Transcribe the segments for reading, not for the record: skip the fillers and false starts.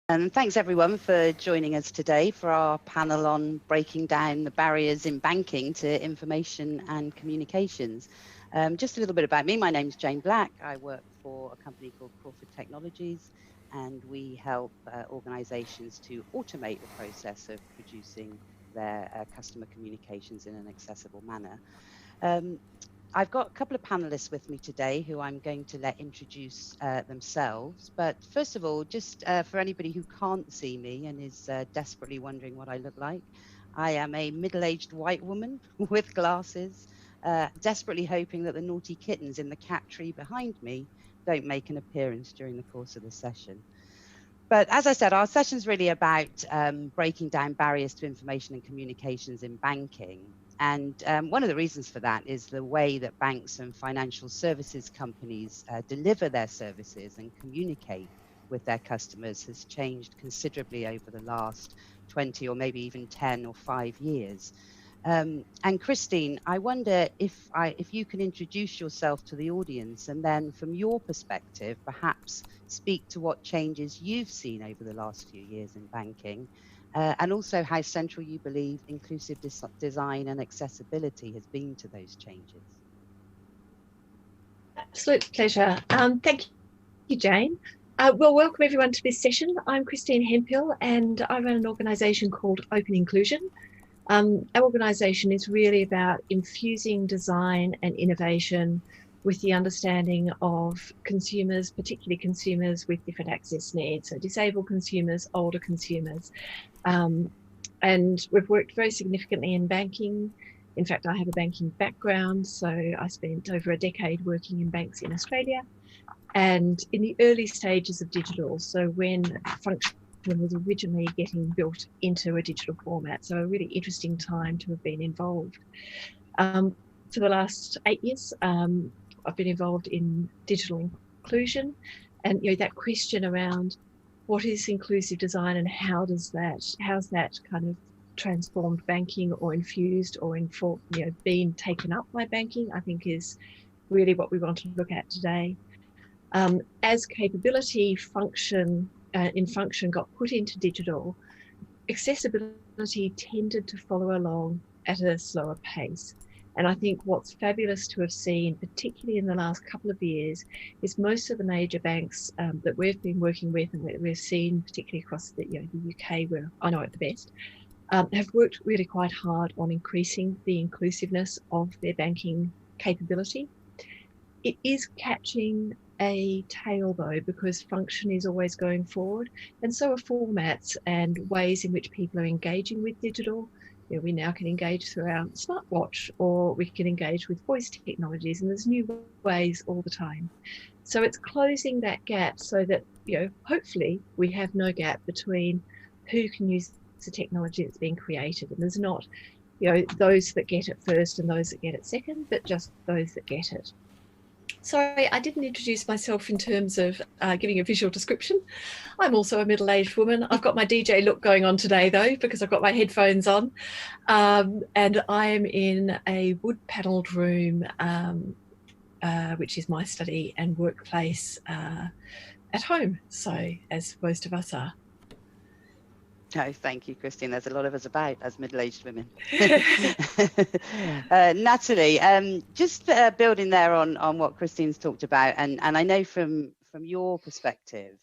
And thanks everyone for joining us today for our panel on breaking down the barriers in banking to information and communications. Just a little bit about me. My name's Jane Black. I work for a company called Crawford Technologies, and we help organizations to automate the process of producing their customer communications in an accessible manner. Um, I've got a couple of panelists with me today who I'm going to let introduce themselves. But first of all, just for anybody who can't see me and is desperately wondering what I look like, I am a middle-aged white woman with glasses, desperately hoping that the naughty kittens in the cat tree behind me don't make an appearance during the course of the session. But as I said, our session is really about breaking down barriers to information and communications in banking. And one of the reasons for that is the way that banks and financial services companies deliver their services and communicate with their customers has changed considerably over the last 20 or maybe even 10 or 5 years. And Christine, I wonder if you can introduce yourself to the audience and then from your perspective, perhaps speak to what changes you've seen over the last few years in banking, and also how central you believe inclusive design and accessibility has been to those changes. Absolute pleasure. Thank you, Jane. Well, welcome everyone to this session. I'm Christine Hemphill and I run an organisation called Open Inclusion. Our organisation is really about infusing design and innovation with the understanding of consumers, particularly consumers with different access needs, so disabled consumers, older consumers. And we've worked very significantly in banking. In fact, I have a banking background, so I spent over a decade working in banks in Australia and in the early stages of digital, so when function was originally getting built into a digital format. So a really interesting time to have been involved. For the last 8 years, I've been involved in digital inclusion, and that question around what is inclusive design and how's that kind of transformed banking or infused or been taken up by banking, I think is really what we want to look at today. As capability function got put into digital, accessibility tended to follow along at a slower pace. And I think what's fabulous to have seen, particularly in the last couple of years, is most of the major banks that we've been working with and that we've seen, particularly across the UK, where I know it the best, have worked really quite hard on increasing the inclusiveness of their banking capability. It is catching a tail though, because function is always going forward, and so are formats and ways in which people are engaging with digital. We now can engage through our smartwatch, or we can engage with voice technologies, and there's new ways all the time. So it's closing that gap so that hopefully we have no gap between who can use the technology that's being created, and there's not those that get it first and those that get it second, but just those that get it. Sorry, I didn't introduce myself in terms of giving a visual description. I'm also a middle-aged woman. I've got my DJ look going on today, though, because I've got my headphones on. And I'm in a wood-panelled room, which is my study and workplace at home, so as most of us are. Oh, thank you, Christine. There's a lot of us about as middle-aged women. Natalie, just building there on what Christine's talked about, and I know from your perspective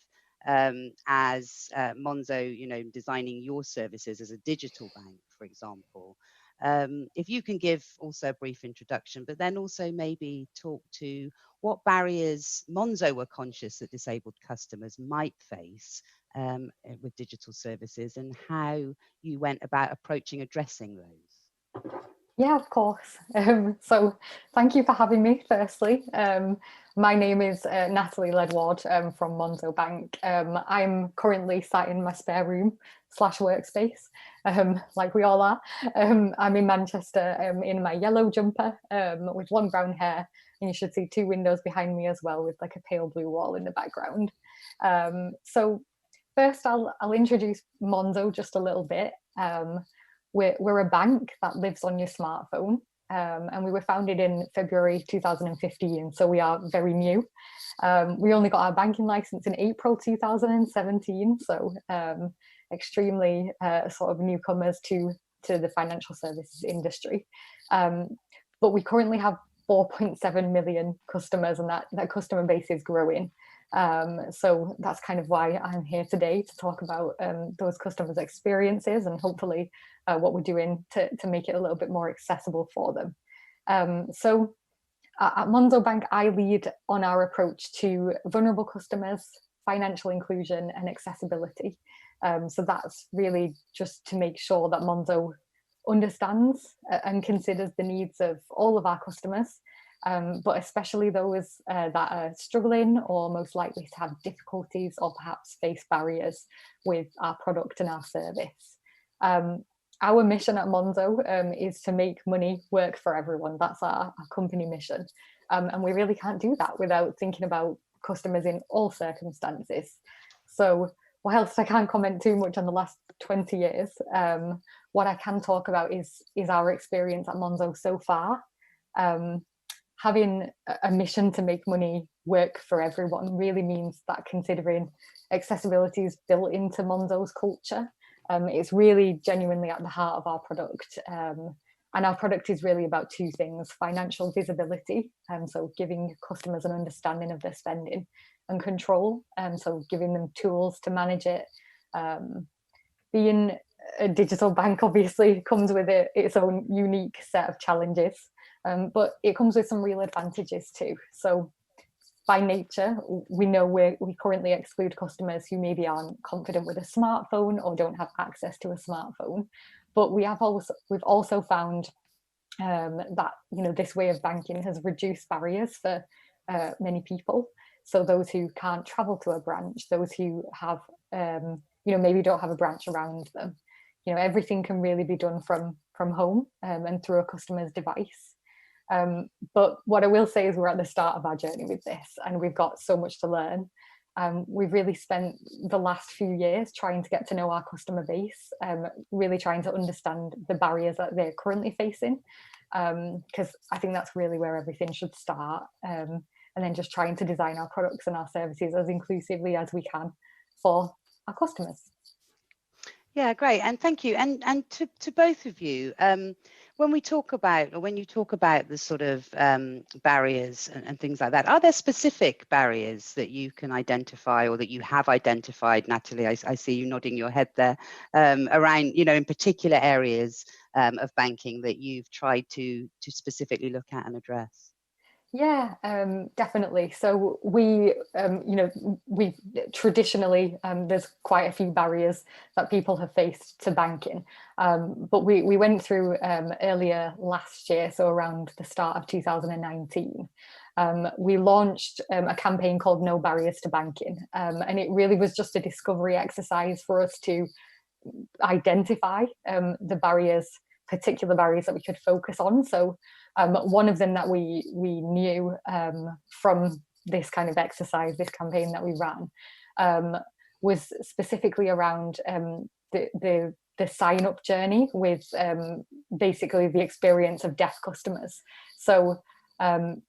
as Monzo, designing your services as a digital bank, for example, if you can give also a brief introduction, but then also maybe talk to what barriers Monzo were conscious that disabled customers might face with digital services, and how you went about approaching addressing those. Yeah, of course. So thank you for having me, firstly. My name is Natalie Ledward from Monzo Bank. I'm currently sat in my spare room / workspace, like we all are. I'm in Manchester in my yellow jumper with long brown hair, and you should see 2 windows behind me as well with like a pale blue wall in the background. So first I'll introduce Monzo just a little bit. We're a bank that lives on your smartphone. and we were founded in February 2015, so we are very new. We only got our banking license in April 2017, so extremely sort of newcomers to the financial services industry. But we currently have 4.7 million customers, and that customer base is growing. So that's kind of why I'm here today, to talk about those customers' experiences and hopefully what we're doing to make it a little bit more accessible for them. So at Monzo Bank, I lead on our approach to vulnerable customers, financial inclusion and accessibility. So that's really just to make sure that Monzo understands and considers the needs of all of our customers, but especially those that are struggling or most likely to have difficulties or perhaps face barriers with our product and our service. Our mission at Monzo is to make money work for everyone. That's our company mission. And we really can't do that without thinking about customers in all circumstances. So whilst I can't comment too much on the last 20 years, what I can talk about is our experience at Monzo so far. Having a mission to make money work for everyone really means that considering accessibility is built into Monzo's culture. It's really genuinely at the heart of our product. And our product is really about two things: financial visibility, so giving customers an understanding of their spending, and control, so giving them tools to manage it. Being a digital bank obviously comes with its own unique set of challenges, but it comes with some real advantages too. So by nature, we know we currently exclude customers who maybe aren't confident with a smartphone or don't have access to a smartphone. But we've also found that this way of banking has reduced barriers for many people. So those who can't travel to a branch, those who have maybe don't have a branch around them, everything can really be done from home and through a customer's device. But what I will say is we're at the start of our journey with this, and we've got so much to learn. We've really spent the last few years trying to get to know our customer base, really trying to understand the barriers that they're currently facing, because I think that's really where everything should start, and then just trying to design our products and our services as inclusively as we can for our customers. Yeah, great, and thank you, and to both of you. When we talk about, or when you talk about the sort of barriers and things like that, are there specific barriers that you can identify or that you have identified, Natalie? I see you nodding your head there, around, in particular areas of banking that you've tried to specifically look at and address? Yeah, definitely. So we traditionally, there's quite a few barriers that people have faced to banking. But we went through earlier last year, so around the start of 2019, we launched a campaign called No Barriers to Banking. And it really was just a discovery exercise for us to identify the particular barriers that we could focus on. So one of them that we knew from this kind of exercise, this campaign that we ran, was specifically around the sign-up journey with basically the experience of deaf customers. So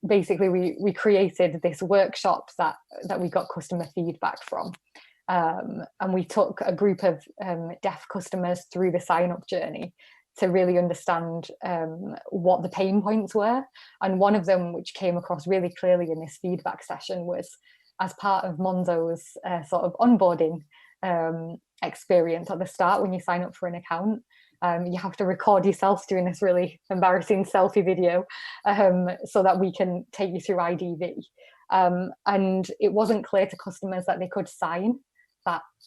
basically we created this workshop that we got customer feedback from. And we took a group of deaf customers through the sign-up journey to really understand what the pain points were. And one of them, which came across really clearly in this feedback session, was as part of Monzo's sort of onboarding experience at the start, when you sign up for an account, you have to record yourself doing this really embarrassing selfie video so that we can take you through IDV. And it wasn't clear to customers that they could sign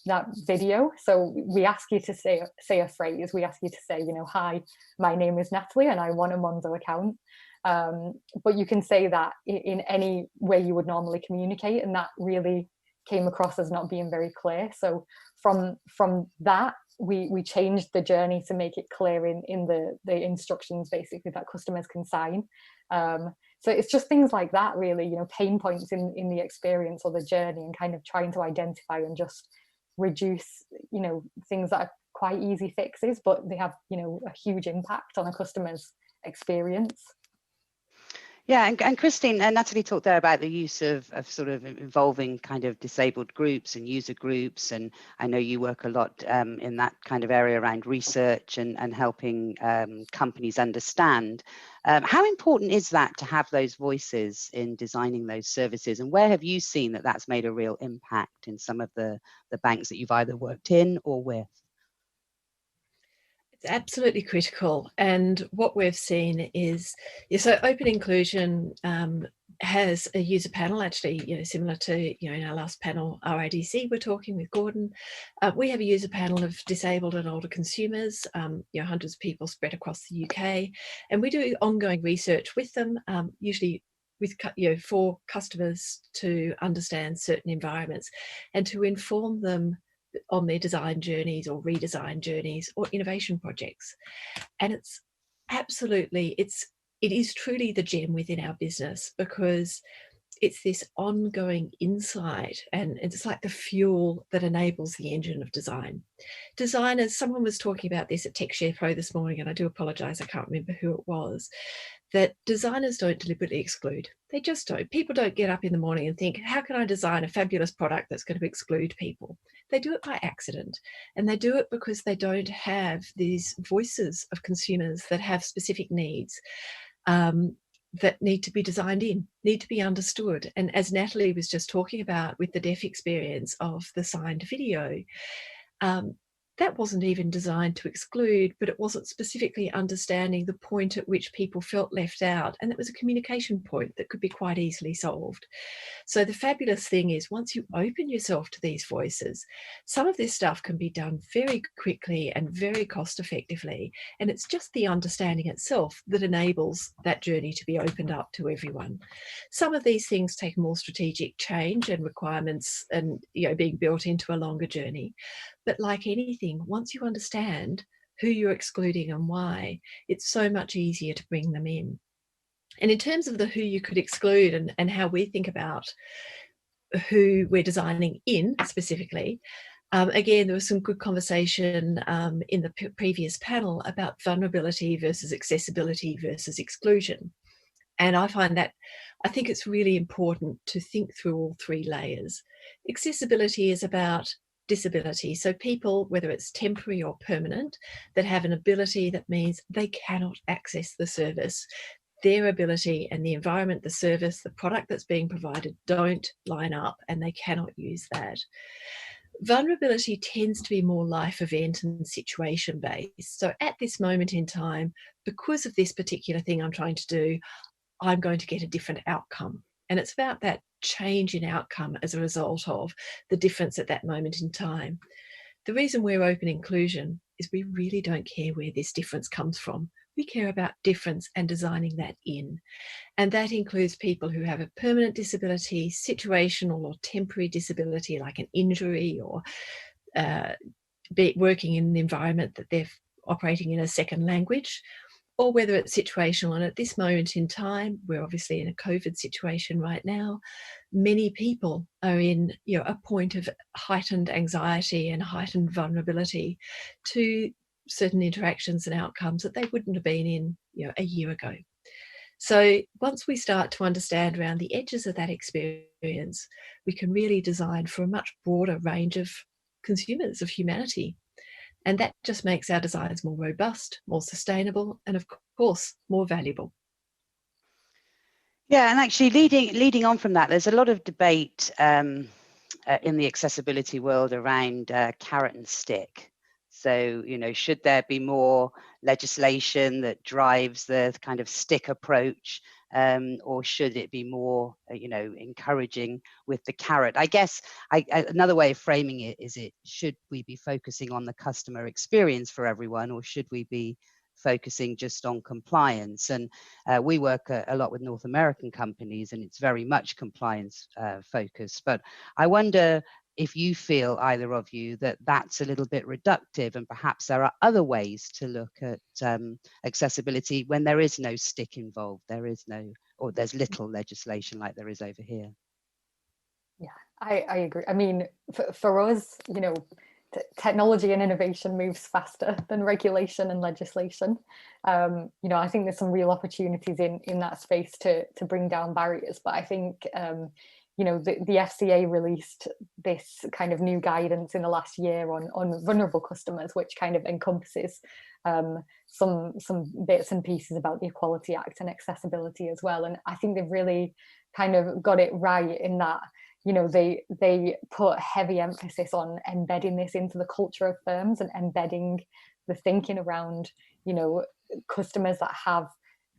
that video. So we ask you to say a phrase. We ask you to say, hi, my name is Natalie and I want a Monzo account. But you can say that in any way you would normally communicate, and that really came across as not being very clear. So from that, we changed the journey to make it clear in the instructions, basically, that customers can sign. So it's just things like that, really, pain points in the experience or the journey, and kind of trying to identify and just reduce, things that are quite easy fixes, but they have, a huge impact on a customer's experience. Yeah, and Christine and Natalie talked there about the use of sort of involving kind of disabled groups and user groups, and I know you work a lot in that kind of area around research and helping companies understand. How important is that to have those voices in designing those services, and where have you seen that that's made a real impact in some of the banks that you've either worked in or with? It's absolutely critical. And what we've seen is, so Open Inclusion has a user panel, actually, similar to, in our last panel, RIDC, we're talking with Gordon. We have a user panel of disabled and older consumers, hundreds of people spread across the UK. And we do ongoing research with them, usually with, for customers to understand certain environments and to inform them on their design journeys or redesign journeys or innovation projects. And it's absolutely, it is truly the gem within our business, because it's this ongoing insight, and it's like the fuel that enables the engine of design. Designers, someone was talking about this at TechShare Pro this morning, and I do apologize, I can't remember who it was, that designers don't deliberately exclude. They just don't. People don't get up in the morning and think, how can I design a fabulous product that's going to exclude people? They do it by accident. And they do it because they don't have these voices of consumers that have specific needs that need to be designed in, need to be understood. And as Natalie was just talking about with the deaf experience of the signed video, that wasn't even designed to exclude, but it wasn't specifically understanding the point at which people felt left out. And that was a communication point that could be quite easily solved. So the fabulous thing is, once you open yourself to these voices, some of this stuff can be done very quickly and very cost effectively. And it's just the understanding itself that enables that journey to be opened up to everyone. Some of these things take more strategic change and requirements and being built into a longer journey. But like anything, once you understand who you're excluding and why, it's so much easier to bring them in. And in terms of the who you could exclude and how we think about who we're designing in specifically, again, there was some good conversation in the previous panel about vulnerability versus accessibility versus exclusion. And I think it's really important to think through all three layers. Accessibility is about disability. So people, whether it's temporary or permanent, that have an ability that means they cannot access the service. Their ability and the environment, the service, the product that's being provided don't line up, and they cannot use that. Vulnerability tends to be more life event and situation based. So at this moment in time, because of this particular thing I'm trying to do, I'm going to get a different outcome. And it's about that change in outcome as a result of the difference at that moment in time. The reason we're open inclusion is we really don't care where this difference comes from. We care about difference and designing that in. And that includes people who have a permanent disability, situational or temporary disability, like an injury, or working in an environment that they're operating in a second language, or whether it's situational. And at this moment in time, we're obviously in a COVID situation right now. Many people are in a point of heightened anxiety and heightened vulnerability to certain interactions and outcomes that they wouldn't have been in a year ago. So once we start to understand around the edges of that experience, we can really design for a much broader range of consumers, of humanity. And that just makes our designs more robust, more sustainable, and of course, more valuable. Yeah, and actually leading on from that, there's a lot of debate in the accessibility world around carrot and stick. So, should there be more legislation that drives the kind of stick approach, or should it be more, encouraging with the carrot? I guess another way of framing it is, should we be focusing on the customer experience for everyone, or should we be focusing just on compliance? And we work a lot with North American companies, and it's very much compliance focused. But I wonder if you feel, either of you, that that's a little bit reductive, and perhaps there are other ways to look at accessibility when there is no stick involved, there's little legislation like there is over here. Yeah, I agree. I mean, for us, technology and innovation moves faster than regulation and legislation. You know, I think there's some real opportunities in that space to bring down barriers. But I think, you know, the FCA released this kind of new guidance in the last year on vulnerable customers, which kind of encompasses some bits and pieces about the Equality Act and accessibility as well. And I think they've really kind of got it right in that, you know, they put heavy emphasis on embedding this into the culture of firms and embedding the thinking around, you know, customers that have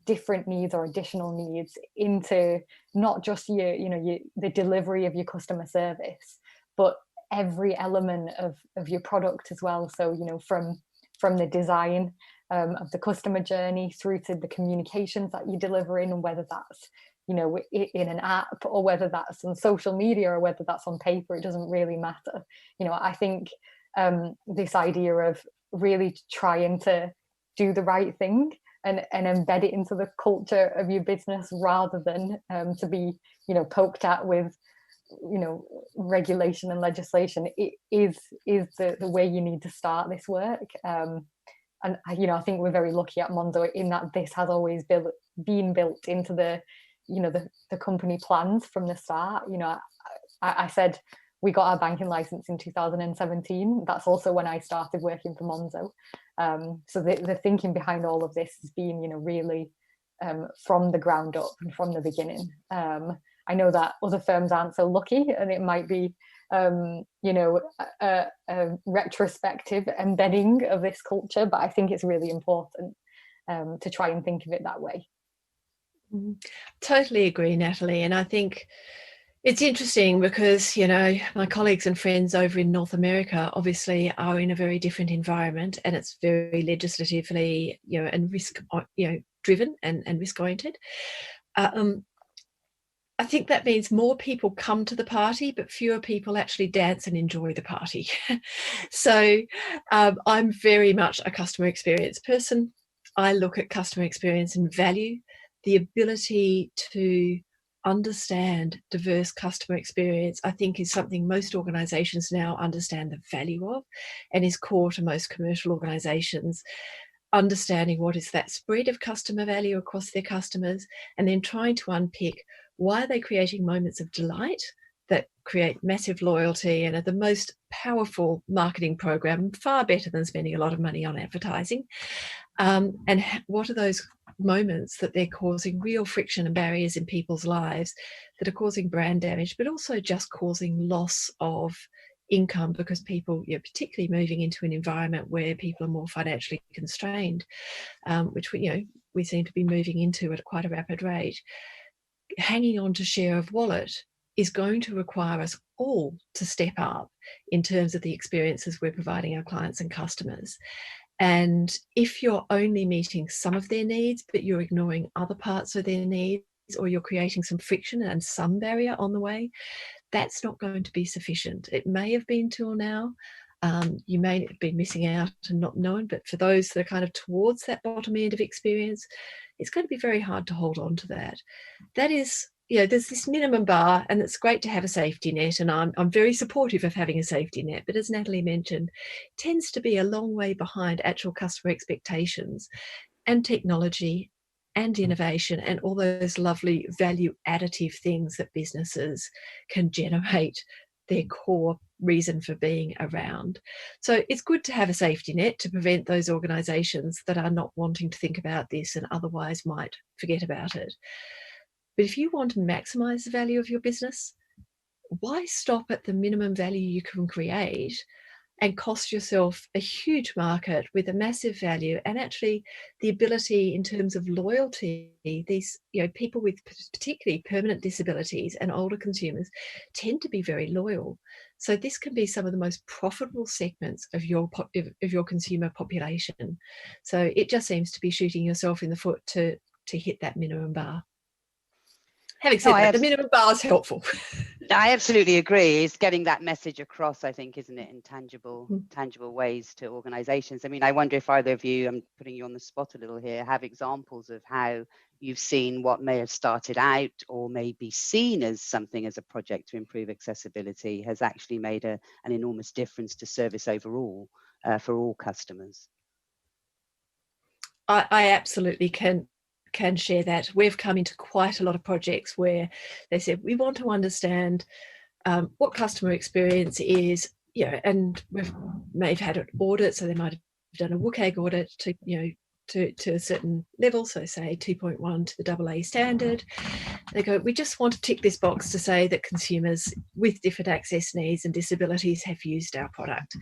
different needs or additional needs into not just the delivery of your customer service, but every element of your product as well. So, you know, from the design of the customer journey through to the communications that you're delivering, and whether that's, you know, in an app or whether that's on social media or whether that's on paper, it doesn't really matter. You know, I think this idea of really trying to do the right thing and embed it into the culture of your business rather than to be, you know, poked at with, you know, regulation and legislation, it is the way you need to start this work. And, you know, I think we're very lucky at Monzo in that this has always been built into the, you know, the company plans from the start. You know, I said we got our banking license in 2017. That's also when I started working for Monzo. So the thinking behind all of this has been, you know, really from the ground up and from the beginning. I know that other firms aren't so lucky, and it might be, you know, a retrospective embedding of this culture, but I think it's really important to try and think of it that way. Totally agree, Natalie. And I think it's interesting because, you know, my colleagues and friends over in North America obviously are in a very different environment, and it's very legislatively, you know, and risk, you know, driven and risk oriented. I think that means more people come to the party, but fewer people actually dance and enjoy the party. So I'm very much a customer experience person. I look at customer experience and value. The ability to understand diverse customer experience, I think, is something most organisations now understand the value of, and is core to most commercial organisations. Understanding what is that spread of customer value across their customers, and then trying to unpick why are they creating moments of delight that create massive loyalty and are the most powerful marketing program, far better than spending a lot of money on advertising. And what are those moments that they're causing real friction and barriers in people's lives that are causing brand damage, but also just causing loss of income because people, you know, particularly moving into an environment where people are more financially constrained, which we seem to be moving into at quite a rapid rate. Hanging on to share of wallet is going to require us all to step up in terms of the experiences we're providing our clients and customers. And if you're only meeting some of their needs, but you're ignoring other parts of their needs, or you're creating some friction and some barrier on the way, that's not going to be sufficient. It may have been till now. You may have been missing out and not knowing, but for those that are kind of towards that bottom end of experience, it's going to be very hard to hold on to that. That is, you know, there's this minimum bar, and it's great to have a safety net, and I'm very supportive of having a safety net, but as Natalie mentioned, it tends to be a long way behind actual customer expectations and technology and innovation and all those lovely value additive things that businesses can generate their core reason for being around. So it's good to have a safety net to prevent those organisations that are not wanting to think about this and otherwise might forget about it. But if you want to maximise the value of your business, why stop at the minimum value you can create and cost yourself a huge market with a massive value, and actually the ability in terms of loyalty? These, you know, people with particularly permanent disabilities and older consumers tend to be very loyal. So this can be some of the most profitable segments of your consumer population. So it just seems to be shooting yourself in the foot to hit that minimum bar. Having said that, the minimum bar is helpful. I absolutely agree. It's getting that message across, I think, isn't it, in tangible ways to organisations. I mean, I wonder if either of you, I'm putting you on the spot a little here, have examples of how you've seen what may have started out or may be seen as something as a project to improve accessibility has actually made an enormous difference to service overall for all customers. I absolutely can share that. We've come into quite a lot of projects where they said, we want to understand what customer experience is, and may have had an audit, so they might have done a WCAG audit to, to a certain level, so say 2.1 to the AA standard. They go, we just want to tick this box to say that consumers with different access needs and disabilities have used our product.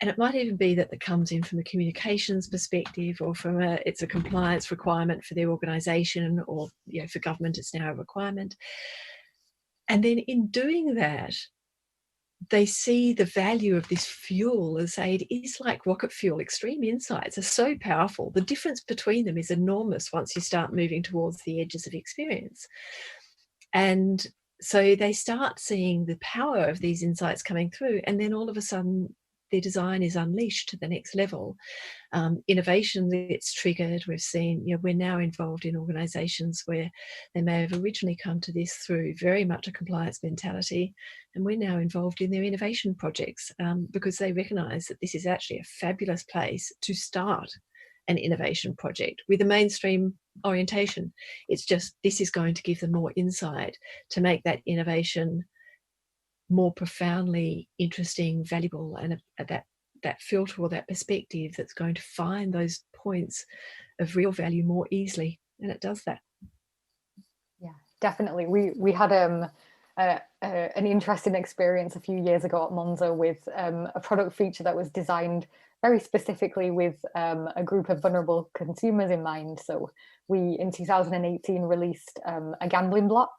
And it might even be that comes in from a communications perspective, or from it's a compliance requirement for their organisation, or for government it's now a requirement. And then in doing that, they see the value of this fuel and say it is like rocket fuel. Extreme insights are so powerful. The difference between them is enormous once you start moving towards the edges of experience. And so they start seeing the power of these insights coming through, and then all of a sudden their design is unleashed to the next level. Innovation gets triggered. We've seen, we're now involved in organisations where they may have originally come to this through very much a compliance mentality, and we're now involved in their innovation projects because they recognise that this is actually a fabulous place to start an innovation project with a mainstream orientation. It's just, this is going to give them more insight to make that innovation more profoundly interesting, valuable, and that filter or that perspective that's going to find those points of real value more easily, and it does that. Yeah, definitely. We had an interesting experience a few years ago at Monzo with a product feature that was designed very specifically with a group of vulnerable consumers in mind. So we, in 2018, released a gambling block.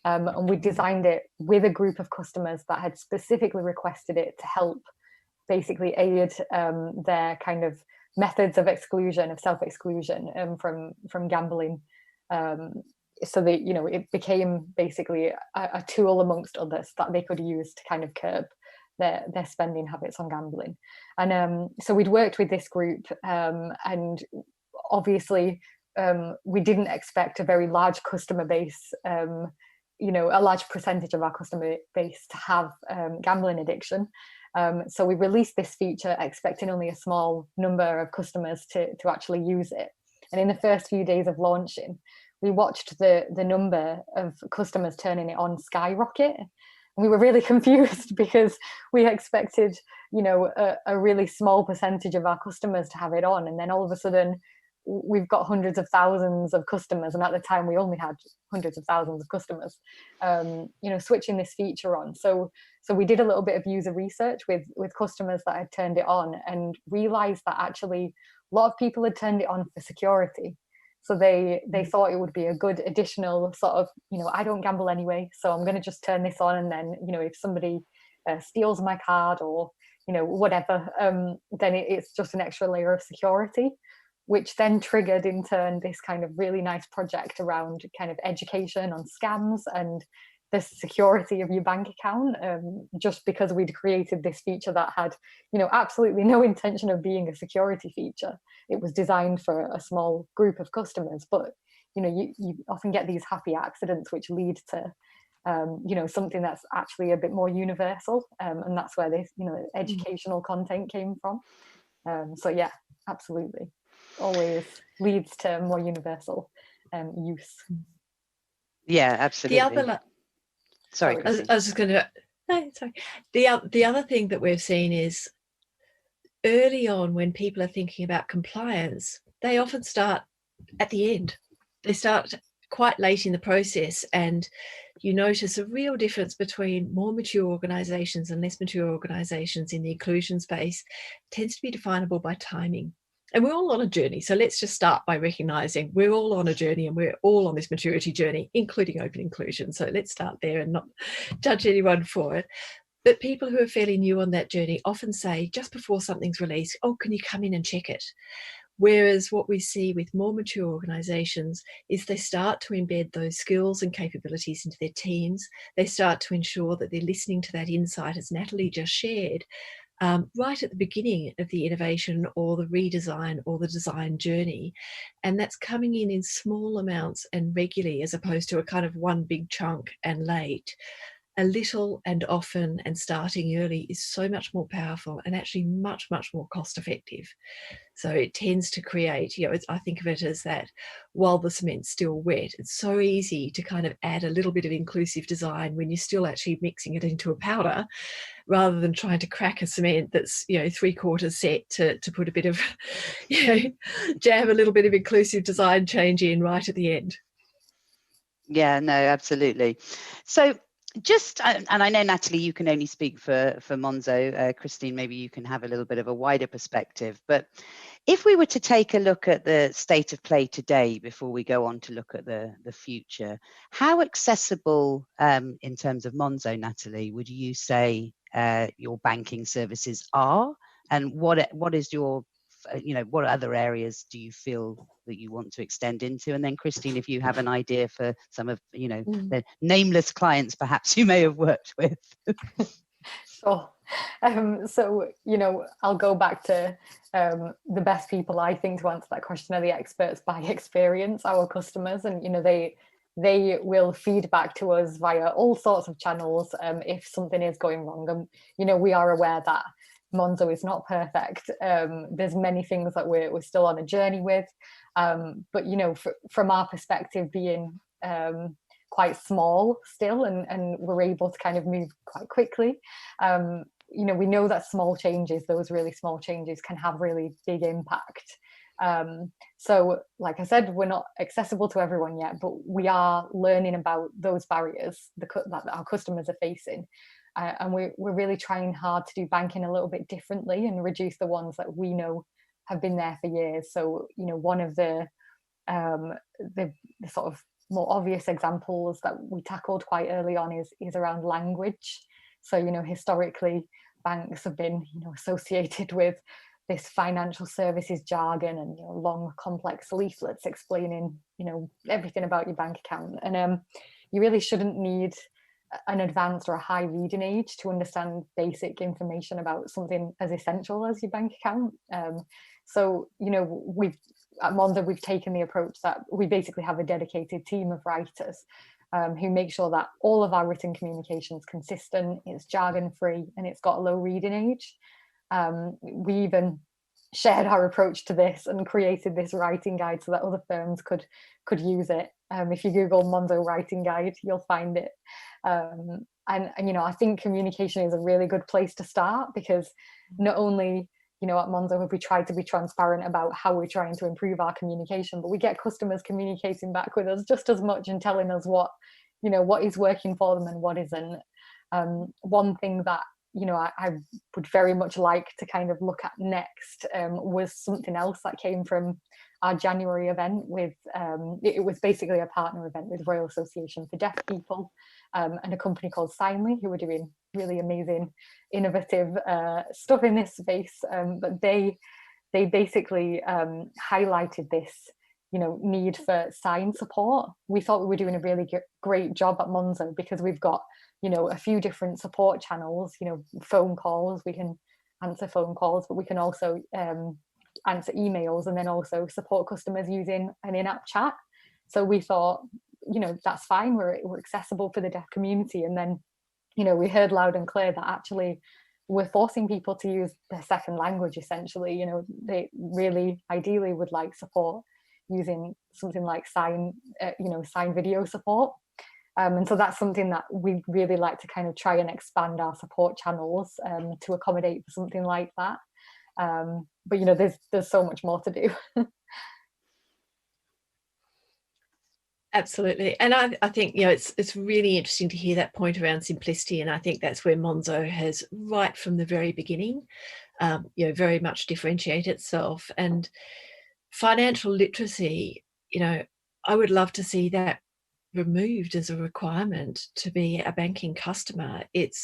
And we designed it with a group of customers that had specifically requested it to help basically aid their kind of methods of exclusion, of self-exclusion from gambling. So that, it became basically a tool amongst others that they could use to kind of curb their spending habits on gambling. And so we'd worked with this group, and obviously we didn't expect a very large customer base, a large percentage of our customer base to have gambling addiction. So we released this feature expecting only a small number of customers to actually use it. And in the first few days of launching, we watched the number of customers turning it on skyrocket. And we were really confused because we expected, a really small percentage of our customers to have it on. And then all of a sudden, we've got hundreds of thousands of customers, and at the time we only had hundreds of thousands of customers, switching this feature on. So we did a little bit of user research with customers that had turned it on, and realized that actually a lot of people had turned it on for security. So they thought it would be a good additional sort of, I don't gamble anyway, so I'm going to just turn this on, and then, if somebody steals my card or, whatever, then it's just an extra layer of security, which then triggered in turn this kind of really nice project around kind of education on scams and the security of your bank account, just because we'd created this feature that had, absolutely no intention of being a security feature. It was designed for a small group of customers, but, you often get these happy accidents which lead to, something that's actually a bit more universal. And that's where this, educational content came from. So yeah, absolutely. Always leads to more universal use. Yeah, absolutely. Sorry, I was just going to. No, sorry. The other thing that we've seen is early on, when people are thinking about compliance, they often start at the end. They start quite late in the process, and you notice a real difference between more mature organisations and less mature organisations in the inclusion space. It tends to be definable by timing. And we're all on a journey. So let's just start by recognising we're all on a journey, and we're all on this maturity journey, including open inclusion. So let's start there and not judge anyone for it. But people who are fairly new on that journey often say, just before something's released, oh, can you come in and check it? Whereas what we see with more mature organisations is they start to embed those skills and capabilities into their teams. They start to ensure that they're listening to that insight, as Natalie just shared, right at the beginning of the innovation or the redesign or the design journey. And that's coming in small amounts and regularly, as opposed to a kind of one big chunk and late. A little and often and starting early is so much more powerful and actually much, much more cost effective. So it tends to create, I think of it as that while the cement's still wet, it's so easy to kind of add a little bit of inclusive design when you're still actually mixing it into a powder, rather than trying to crack a cement that's, 3/4 set to put a bit of, jam a little bit of inclusive design change in right at the end. Yeah, no, absolutely. So just, and I know, Natalie, you can only speak for Monzo. Christine, maybe you can have a little bit of a wider perspective. But if we were to take a look at the state of play today before we go on to look at the future, how accessible in terms of Monzo, Natalie, would you say your banking services are? And what is your, what other areas do you feel that you want to extend into? And then Christine, if you have an idea for some of, the nameless clients perhaps you may have worked with. Sure. So, I'll go back to the best people, I think, to answer that question are the experts by experience, our customers. And, they will feed back to us via all sorts of channels if something is going wrong. And, we are aware that Monzo is not perfect. There's many things that we're still on a journey with. But, from our perspective, being quite small still, and we're able to kind of move quite quickly. We know that those really small changes can have really big impact. So like I said, we're not accessible to everyone yet, but we are learning about those barriers that our customers are facing. And we're really trying hard to do banking a little bit differently and reduce the ones that we know have been there for years. So, one of the sort of more obvious examples that we tackled quite early on is around language. So, historically, banks have been, associated with this financial services jargon and long, complex leaflets explaining, everything about your bank account. And you really shouldn't need an advanced or a high reading age to understand basic information about something as essential as your bank account. So, at Monzo, we've taken the approach that we basically have a dedicated team of writers who make sure that all of our written communication is consistent, it's jargon free, and it's got a low reading age. We even shared our approach to this and created this writing guide so that other firms could use it. If you Google Monzo writing guide, you'll find it. And I think communication is a really good place to start, because not only at Monzo have we tried to be transparent about how we're trying to improve our communication, but we get customers communicating back with us just as much and telling us what is working for them and what isn't. One thing that I would very much like to kind of look at next was something else that came from our January event with, it was basically a partner event with Royal Association for Deaf People and a company called Signly, who were doing really amazing, innovative stuff in this space. But they basically highlighted this, need for sign support. We thought we were doing a really great job at Monzo because we've got, a few different support channels, phone calls, we can answer phone calls, but we can also answer emails, and then also support customers using an in-app chat. So we thought, that's fine, we're accessible for the deaf community. And then, we heard loud and clear that actually we're forcing people to use their second language, essentially. They really ideally would like support using something like sign video support. And so that's something that we'd really like to kind of try and expand our support channels to accommodate for something like that. But there's so much more to do. Absolutely. And I think, it's really interesting to hear that point around simplicity. And I think that's where Monzo has, right from the very beginning, very much differentiated itself. And financial literacy, I would love to see that removed as a requirement to be a banking customer. It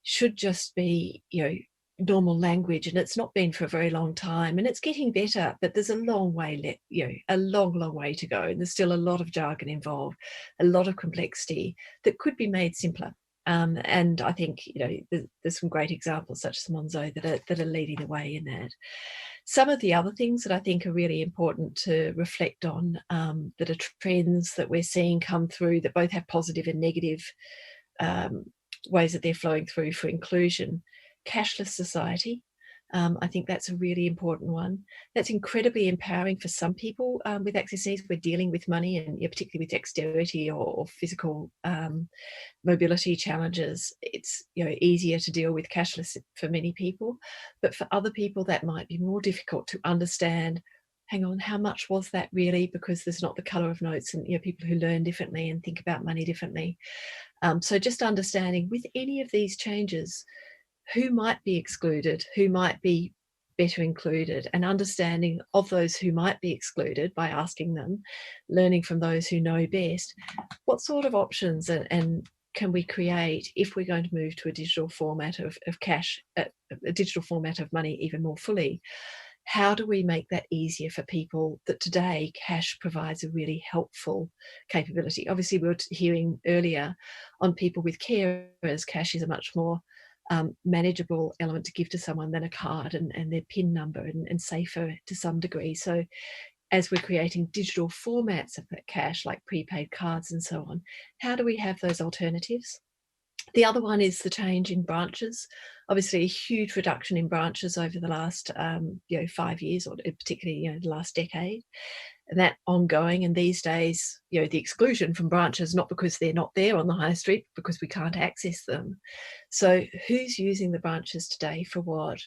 should just be, normal language, and it's not been for a very long time, and it's getting better, but there's a long way a long way to go, and there's still a lot of jargon involved, a lot of complexity that could be made simpler. And I think there's some great examples such as Monzo that are leading the way in that. Some of the other things that I think are really important to reflect on, that are trends that we're seeing come through that both have positive and negative ways that they're flowing through for inclusion. Cashless society. I think that's a really important one. That's incredibly empowering for some people with access needs. We're dealing with money, and particularly with dexterity or physical mobility challenges. It's easier to deal with cashless for many people, but for other people that might be more difficult to understand. Hang on, how much was that really? Because there's not the colour of notes, and people who learn differently and think about money differently. So just understanding with any of these changes, who might be excluded, who might be better included, and understanding of those who might be excluded by asking them, learning from those who know best, what sort of options and can we create if we're going to move to a digital format of cash, a digital format of money even more fully. How do we make that easier for people that today cash provides a really helpful capability? Obviously, we were hearing earlier on people with carers, cash is a much more manageable element to give to someone than a card and their PIN number, and safer to some degree. So as we're creating digital formats of that cash, like prepaid cards and so on, how do we have those alternatives? The other one is the change in branches. Obviously, a huge reduction in branches over the last 5 years, or particularly the last decade, and that ongoing. And these days, the exclusion from branches, not because they're not there on the high street, because we can't access them. So who's using the branches today for what?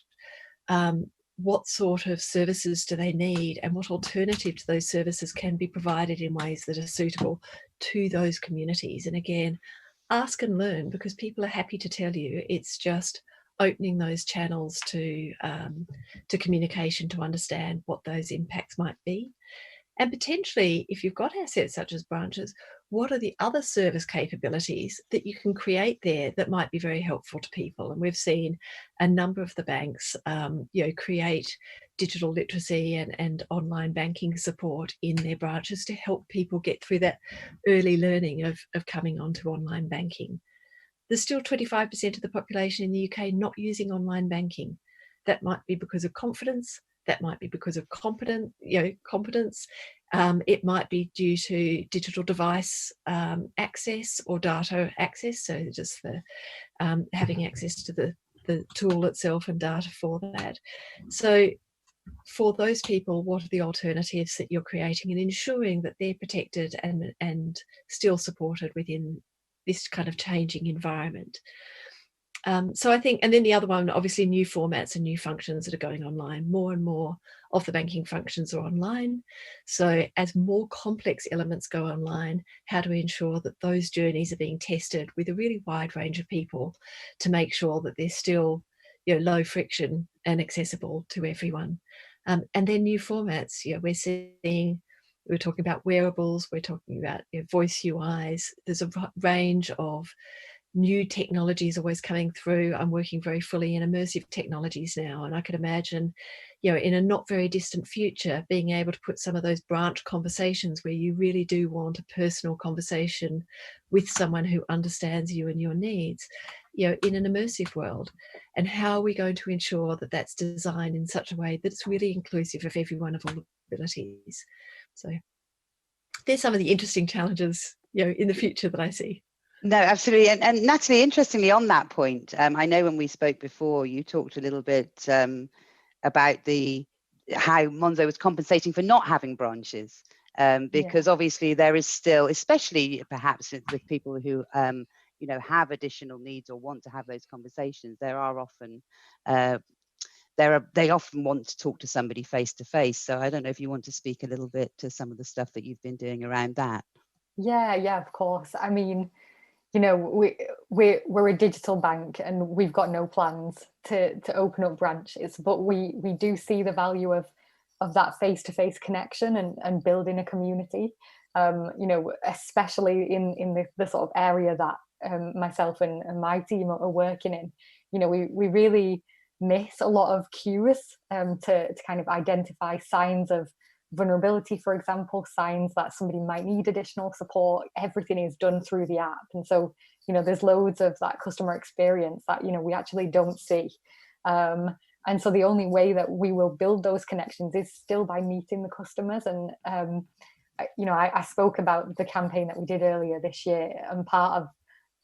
What sort of services do they need, and what alternative to those services can be provided in ways that are suitable to those communities? And again, ask and learn, because people are happy to tell you. It's just opening those channels to communication to understand what those impacts might be. And potentially, if you've got assets such as branches, what are the other service capabilities that you can create there that might be very helpful to people? And we've seen a number of the banks create digital literacy and online banking support in their branches to help people get through that early learning of coming onto online banking. There's still 25% of the population in the UK not using online banking. That might be because of confidence. That might be because of competence. It might be due to digital device access or data access. So just the having access to the tool itself and data for that. So for those people, what are the alternatives that you're creating, and ensuring that they're protected and still supported within this kind of changing environment? So I think, and then the other one, obviously new formats and new functions that are going online. More and more of the banking functions are online. So as more complex elements go online, how do we ensure that those journeys are being tested with a really wide range of people to make sure that they're still low friction and accessible to everyone? And then new formats. We're talking about wearables, we're talking about voice UIs. There's a range of new technologies always coming through. I'm working very fully in immersive technologies now, and I could imagine, in a not very distant future, being able to put some of those branch conversations where you really do want a personal conversation with someone who understands you and your needs, in an immersive world. And how are we going to ensure that that's designed in such a way that it's really inclusive of everyone of all abilities? So there's some of the interesting challenges, in the future that I see. No, absolutely. And Natalie, interestingly, on that point, I know when we spoke before, you talked a little bit about how Monzo was compensating for not having branches, because obviously there is still, especially perhaps with people who have additional needs or want to have those conversations, there are often they often want to talk to somebody face to face. So I don't know if you want to speak a little bit to some of the stuff that you've been doing around that. Yeah, of course. I mean, we're a digital bank, and we've got no plans to open up branches, but we do see the value of that face-to-face connection and building a community, especially in the sort of area that myself and my team are working in. We really miss a lot of cues to kind of identify signs of vulnerability, for example, signs that somebody might need additional support. Everything is done through the app. And so, there's loads of that customer experience that, we actually don't see. And so the only way that we will build those connections is still by meeting the customers. And, I spoke about the campaign that we did earlier this year, and part of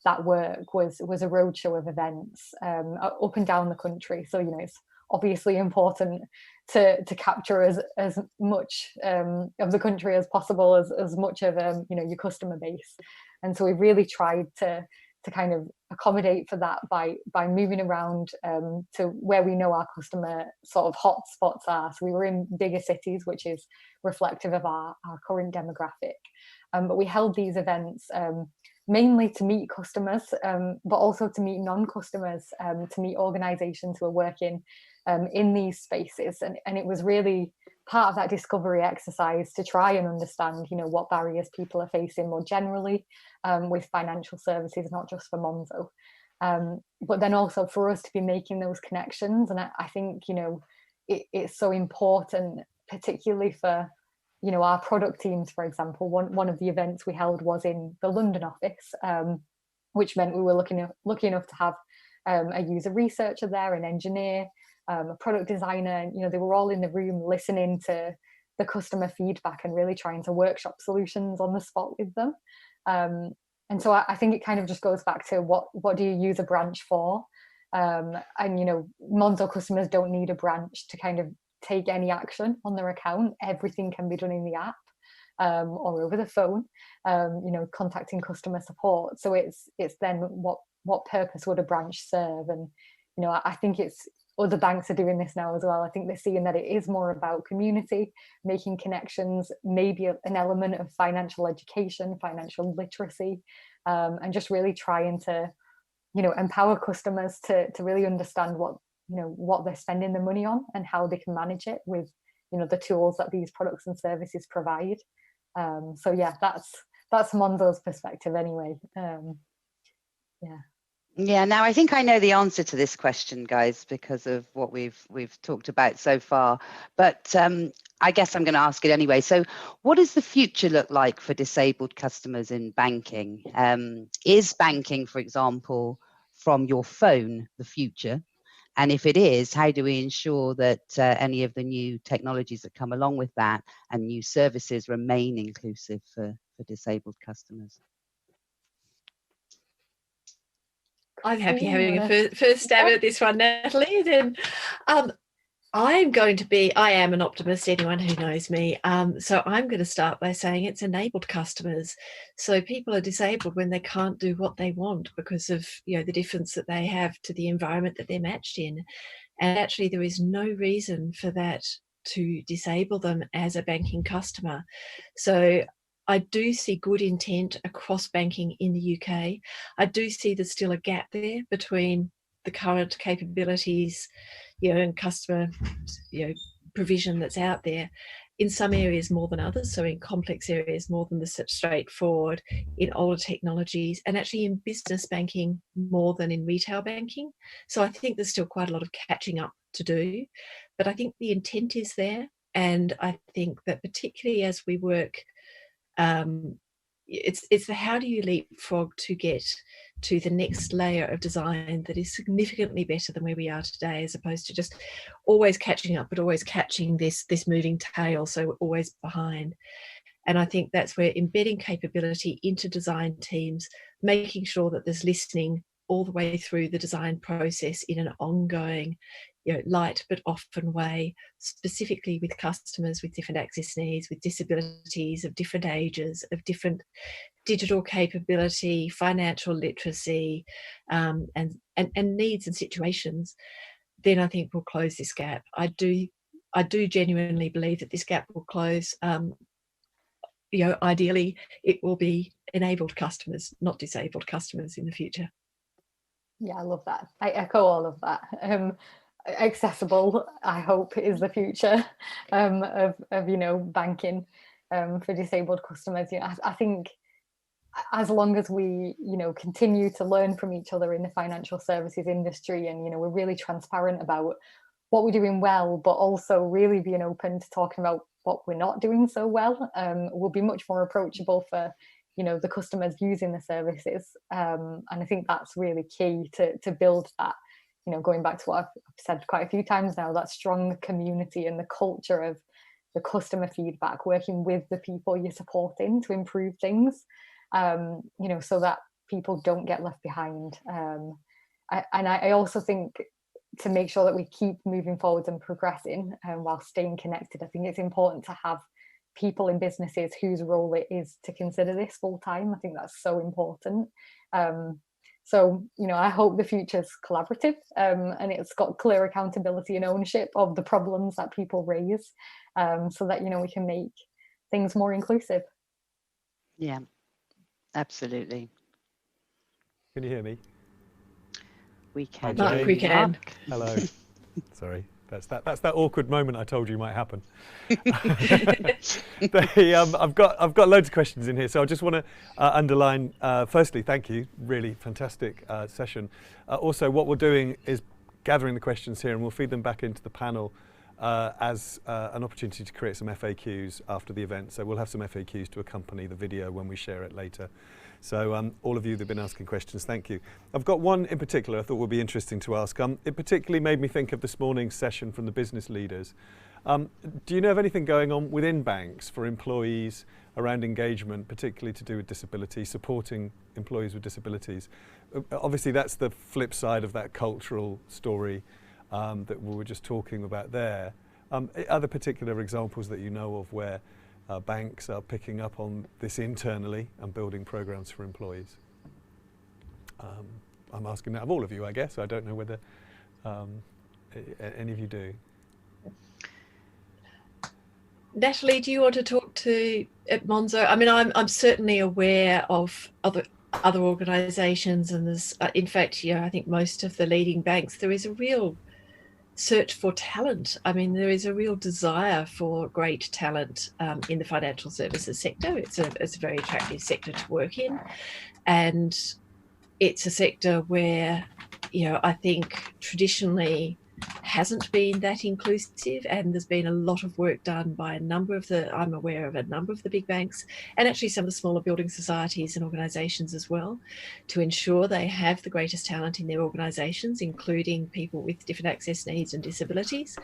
that work was a roadshow of events up and down the country. So, it's obviously important to capture as much of the country as possible, as much of your customer base. And so we've really tried to kind of accommodate for that by moving around to where we know our customer sort of hotspots are. So we were in bigger cities, which is reflective of our current demographic. But we held these events mainly to meet customers, but also to meet non-customers, to meet organisations who are working in these spaces. And it was really part of that discovery exercise to try and understand, what barriers people are facing more generally with financial services, not just for Monzo. But then also for us to be making those connections. And I think, it's so important, particularly for, our product teams, for example. One of the events we held was in the London office, which meant we were lucky enough to have a user researcher there, an engineer, a product designer. They were all in the room listening to the customer feedback and really trying to workshop solutions on the spot with them. And so I think it kind of just goes back to what do you use a branch for? And Monzo customers don't need a branch to kind of take any action on their account. Everything can be done in the app or over the phone, contacting customer support. So it's then what purpose would a branch serve? And I think it's other banks are doing this now as well. I think they're seeing that it is more about community, making connections, maybe an element of financial education, financial literacy, and just really trying to empower customers to really understand what they're spending their money on and how they can manage it with the tools that these products and services provide. So yeah, that's Monzo's perspective anyway. Yeah, now I think I know the answer to this question, guys, because of what we've talked about so far. But I guess I'm going to ask it anyway. So what does the future look like for disabled customers in banking? Is banking, for example, from your phone the future? And if it is, how do we ensure that any of the new technologies that come along with that and new services remain inclusive for disabled customers? I'm happy having a first stab at this one, Natalie. Then I am an optimist, anyone who knows me. So I'm going to start by saying it's enabled customers. So people are disabled when they can't do what they want because of the difference that they have to the environment that they're matched in. And actually there is no reason for that to disable them as a banking customer. So I do see good intent across banking in the UK. I do see there's still a gap there between the current capabilities, and customer, provision that's out there. In some areas more than others, so in complex areas more than the straightforward, in older technologies, and actually in business banking more than in retail banking. So I think there's still quite a lot of catching up to do, but I think the intent is there. And I think that particularly as we work, it's the how do you leapfrog to get to the next layer of design that is significantly better than where we are today, as opposed to just always catching up, but always catching this moving tail, so we're always behind. And I think that's where embedding capability into design teams, making sure that there's listening all the way through the design process in an ongoing, light but often way, specifically with customers with different access needs, with disabilities of different ages, of different digital capability, financial literacy, and needs and situations, then I think we'll close this gap. I do genuinely believe that this gap will close. Ideally, it will be enabled customers, not disabled customers in the future. Yeah, I love that. I echo all of that. Accessible, I hope, is the future of banking for disabled customers. I think as long as we, continue to learn from each other in the financial services industry, and, we're really transparent about what we're doing well, but also really being open to talking about what we're not doing so well, we'll be much more approachable for, the customers using the services. And I think that's really key to build that, going back to what I've said quite a few times now, that strong community and the culture of the customer feedback, working with the people you're supporting to improve things, so that people don't get left behind. I also think, to make sure that we keep moving forwards and progressing, while staying connected, I think it's important to have people in businesses whose role it is to consider this full time. I think that's so important. So, I hope the future's collaborative, and it's got clear accountability and ownership of the problems that people raise, so that, we can make things more inclusive. Yeah, absolutely. Can you hear me? We can. Mark, we can. Hello. Sorry, that's that awkward moment I told you might happen. I've got loads of questions in here, so I just want to underline. Firstly, thank you, really fantastic session. Also, what we're doing is gathering the questions here, and we'll feed them back into the panel as an opportunity to create some FAQs after the event. So we'll have some FAQs to accompany the video when we share it later. So all of you that have been asking questions, thank you. I've got one in particular I thought would be interesting to ask. It particularly made me think of this morning's session from the business leaders. Do you know of anything going on within banks for employees around engagement, particularly to do with disability, supporting employees with disabilities? Obviously, that's the flip side of that cultural story that we were just talking about there. Are there particular examples that you know of where banks are picking up on this internally and building programs for employees? I'm asking that of all of you, I guess. I don't know whether any of you do. Natalie, do you want to talk to at Monzo? I mean, I'm certainly aware of other organisations, and there's, in fact, I think most of the leading banks, there is a real search for talent. I mean, there is a real desire for great talent in the financial services sector. It's a very attractive sector to work in, and it's a sector where, I think traditionally hasn't been that inclusive, and there's been a lot of work done by I'm aware of a number of the big banks, and actually some of the smaller building societies and organisations as well, to ensure they have the greatest talent in their organisations, including people with different access needs and disabilities.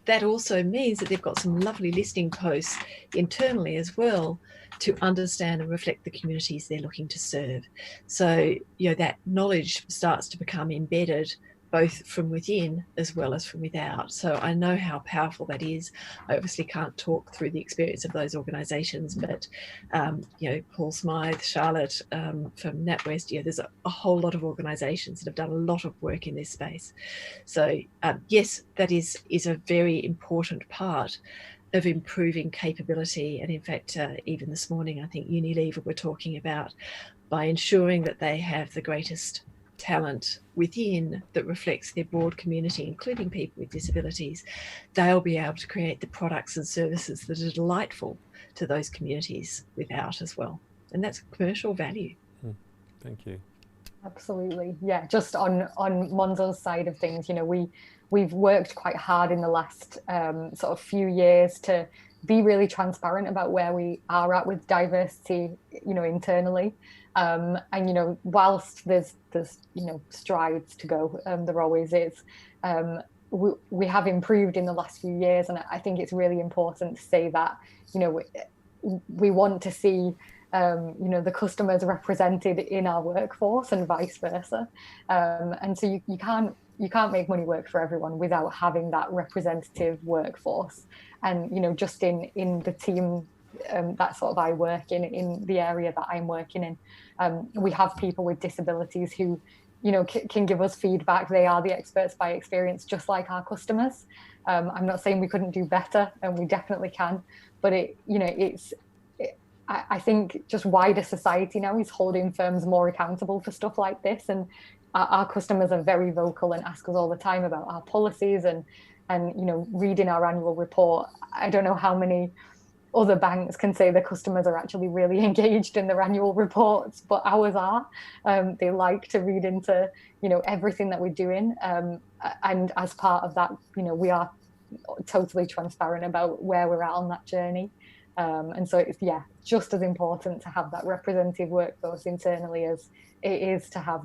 That also means that they've got some lovely listening posts internally as well to understand and reflect the communities they're looking to serve. So, that knowledge starts to become embedded both from within as well as from without. So I know how powerful that is. I obviously can't talk through the experience of those organisations, but Paul Smythe, Charlotte from NatWest, there's a whole lot of organisations that have done a lot of work in this space. So yes, that is a very important part of improving capability. And in fact, even this morning, I think Unilever were talking about, by ensuring that they have the greatest talent within that reflects their broad community, including people with disabilities, they'll be able to create the products and services that are delightful to those communities without as well. And that's commercial value. Thank you. Absolutely. Yeah, just on Monzo's side of things, we've worked quite hard in the last sort of few years to be really transparent about where we are at with diversity, internally. And whilst there's strides to go, there always is. We have improved in the last few years, and I think it's really important to say that we want to see the customers represented in our workforce and vice versa. And so you can't make money work for everyone without having that representative workforce. And just in the team that sort of I work in the area that I'm working in, we have people with disabilities who can give us feedback. They are the experts by experience, just like our customers. I'm not saying we couldn't do better, and we definitely can, but I think just wider society now is holding firms more accountable for stuff like this, and our customers are very vocal and ask us all the time about our policies and reading our annual report. I don't know how many other banks can say the customers are actually really engaged in their annual reports, but ours are. They like to read into, everything that we're doing. And as part of that, we are totally transparent about where we're at on that journey. And so it's, just as important to have that representative workforce internally as it is to have,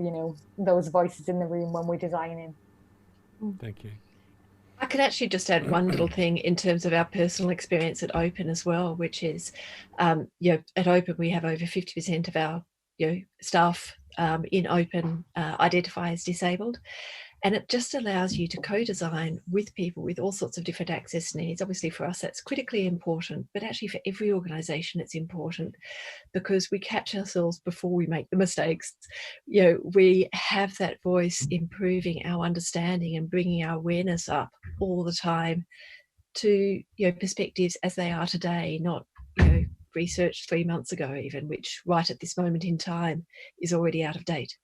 those voices in the room when we're designing. Thank you. I could actually just add one little thing in terms of our personal experience at Open as well, which is, at Open we have over 50% of our staff in Open identify as disabled, and it just allows you to co-design with people with all sorts of different access needs. Obviously for us that's critically important, but actually for every organisation it's important, because we catch ourselves before we make the mistakes. We have that voice improving our understanding and bringing our awareness up all the time to perspectives as they are today, not research 3 months ago even, which right at this moment in time is already out of date.